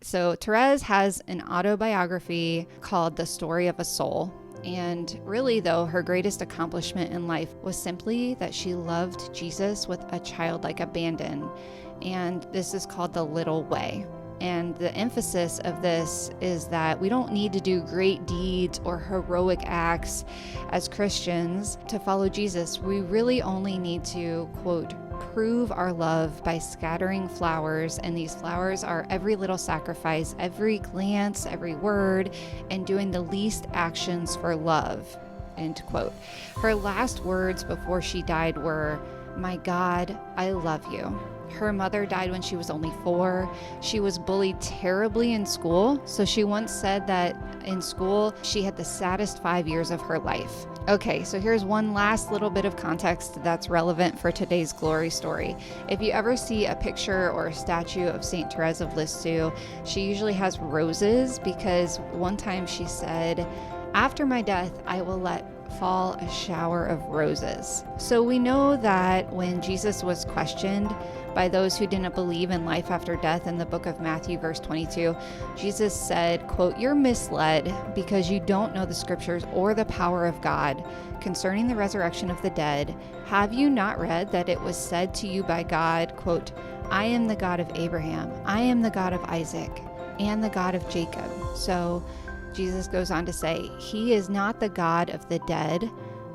So Therese has an autobiography called The Story of a Soul. And really, though, her greatest accomplishment in life was simply that she loved Jesus with a childlike abandon. And this is called the little way. And the emphasis of this is that we don't need to do great deeds or heroic acts as Christians to follow Jesus. We really only need to, quote, prove our love by scattering flowers. And these flowers are every little sacrifice, every glance, every word, and doing the least actions for love, end quote. Her last words before she died were, "My God, I love you." Her mother died when she was only 4. She was bullied terribly in school. So she once said that in school, she had the saddest 5 years of her life. Okay, so here's one last little bit of context that's relevant for today's glory story. If you ever see a picture or a statue of St. Therese of Lisieux, she usually has roses because one time she said, "After my death, I will let fall a shower of roses." So we know that when Jesus was questioned by those who didn't believe in life after death in the book of Matthew, verse 22, Jesus said, quote, "You're misled because you don't know the scriptures or the power of God concerning the resurrection of the dead. Have you not read that it was said to you by God, quote, 'I am the God of Abraham, I am the God of Isaac, and the God of Jacob.'" So Jesus goes on to say, he is not the God of the dead,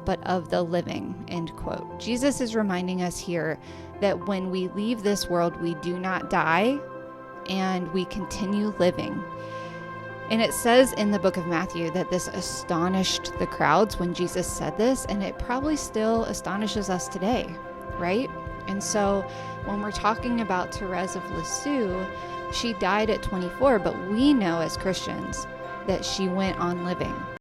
but of the living, end quote. Jesus is reminding us here that when we leave this world, we do not die and we continue living. And it says in the book of Matthew that this astonished the crowds when Jesus said this, and it probably still astonishes us today, right? And so when we're talking about Therese of Lisieux, she died at 24, but we know as Christians that she went on living.